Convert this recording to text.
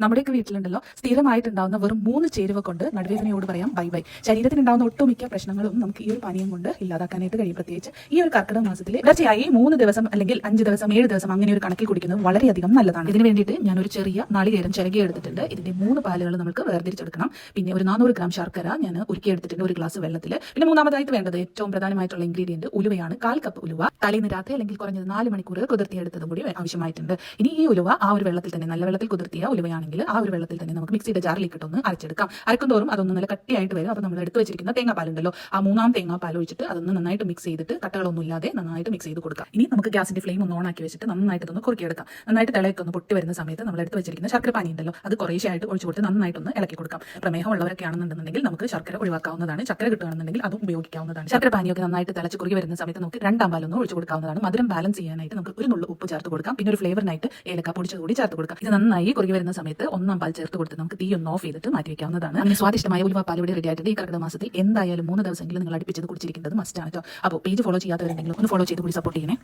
നമ്മുടെയൊക്കെ വീട്ടിലുണ്ടല്ലോ സ്ഥിരമായിട്ടുണ്ടാവുന്ന വെറും 3 ചേരുവ കൊണ്ട് നടുവേദനയോട് പറയാം ബൈ ബൈ. ശരീരത്തിനുണ്ടാവുന്ന ഒട്ടുമിക്ക പ്രശ്നങ്ങളും നമുക്ക് ഈ ഒരു പാനീയം കൊണ്ട് ഇല്ലാതാക്കാനായിട്ട് കഴിയും. പ്രത്യേകിച്ച് ഈ ഒരു കർക്കിടക മാസത്തിൽ തീർച്ചയായി 3 ദിവസം അല്ലെങ്കിൽ 5 ദിവസം 7 ദിവസം അങ്ങനെ ഒരു കണക്കിൽ കുടിക്കുന്നത് വളരെയധികം നല്ലതാണ്. ഇതിന് വേണ്ടിയിട്ട് ഞാൻ ഒരു ചെറിയ നാളികേരം ചിരകി എടുത്തിട്ടുണ്ട്. ഇതിന്റെ 3 പാലുകൾ നമുക്ക് വേർതിരിച്ചെടുക്കണം. പിന്നെ ഒരു 400 ഗ്രാം ശർക്കര ഞാൻ ഉരുക്കി എടുത്തിട്ടുണ്ട് ഒരു ഗ്ലാസ് വെള്ളത്തിൽ. പിന്നെ മൂന്നാമതായിട്ട് വേണ്ടത് ഏറ്റവും പ്രധാനമായിട്ടുള്ള ഇൻഗ്രീഡിയന്റ് ഉലുവയാണ്. 1/4 കപ്പ് ഉലുവ തലേന്ന് രാത്രി അല്ലെങ്കിൽ കുറഞ്ഞത് 4 മണിക്കൂർ കുതിർത്തിയെടുത്തതും കൂടി ആവശ്യമായിട്ടുണ്ട്. ഇനി ഈ ഉലുവ ആ ഒരു വെള്ളത്തിൽ തന്നെ നല്ല വെള്ളത്തിൽ കുതിർത്തിയ ഉലുവയാണെങ്കിൽ ആ ഒരു വെള്ളത്തിൽ തന്നെ നമുക്ക് മിക്സിയുടെ ജാറിലേക്ക് ഇട്ടൊന്ന് അരച്ചെടുക്കാം. അരക്കുന്തോറും അതൊന്നും നല്ല കട്ടിയായിട്ട് വരും. അപ്പോൾ നമ്മൾ എടുത്തു വെച്ചിരിക്കുന്ന തേങ്ങാപ്പാലുണ്ടല്ലോ, ആ 3-ാം തേങ്ങാപ്പാൽ ഒഴിച്ചിട്ട് അതൊന്ന് നന്നായിട്ട് മിക്സ് ചെയ്തിട്ട് കട്ടകളൊന്നും ഇല്ലാതെ നന്നായിട്ട് മിക്സ് ചെയ്ത് കൊടുക്കാം. ഇനി നമുക്ക് ഗ്യാസിന്റെ ഫ്ലെയിം ഒന്ന് ഓണാക്കി വെച്ചിട്ട് നന്നായിട്ട് ഒന്ന് കുറുക്കിയെടുക്കാം. നന്നായിട്ട് തിളയൊക്കെ ഒന്ന് പൊട്ടി വരുന്ന സമയത്ത് നമ്മൾ എടുത്ത് വെച്ചിരിക്കുന്ന ശർക്കര പാനി ഉണ്ടല്ലോ, അത് കുറേശ്ശായിട്ട് ഒഴിച്ചു കൊടുത്ത് നന്നായിട്ടൊന്ന് ഇളക്കി കൊടുക്കാം. പ്രമേഹം ഉള്ളവരൊക്കെ ആണെന്നുണ്ടെങ്കിൽ നമുക്ക് ശർക്കര ഒഴിവാക്കാവുന്നതാണ്. ശർക്കര കിട്ടുകയാണെന്നുണ്ടെങ്കിൽ അതും ഉപയോഗിക്കാവുന്നതാണ്. ശർക്കര പാനിയൊക്കെ നന്നായിട്ട് തിളച്ച് കുറുകി വരുന്ന സമയത്ത് നമുക്ക് 2-ാം പാലൊന്ന് ഒഴിച്ചു കൊടുക്കാവുന്നതാണ്. മധുരം ബാലൻസ് ചെയ്യാനായിട്ട് നമുക്ക് ഒരു നുള്ളു ഉപ്പ് ചേർത്ത് കൊടുക്കാം. പിന്നെ ഒരു ഫ്ലേവറിനായിട്ട് ഏലക്ക പൊടിച്ചത് കൂടി ചേർത്ത് കൊടുക്കാം. ഇത് നന്നായി കുറുകി വരുന്ന സമയത്ത് 1-ാം പാൽ ചേർത്ത് കൊടുത്ത് നമുക്ക് തീ ഒന്ന് ഓഫ് ചെയ്തിട്ട് മാറ്റി വെക്കാവുന്നതാണ്. അങ്ങനെ സ്വാദിഷ്ടമായ ഉലുവ പാൽ ഇവിടെ റെഡി ആയിട്ടുണ്ട്. ഈ കർക്കിടക മാസത്തിൽ എന്തായാലും 3 ദിവസമെങ്കിലും നിങ്ങൾ അടുപ്പിച്ചത് കുടിച്ചിരിക്കുന്നത് മസ്റ്റ് ആണ് കേട്ടോ. അപ്പോൾ പേജ് ഫോളോ ചെയ്യാത്തവരുണ്ടെങ്കിൽ ഒന്ന് ഫോളോ ചെയ്ത് കൂടി സപ്പോർട്ട് ചെയ്യണേ.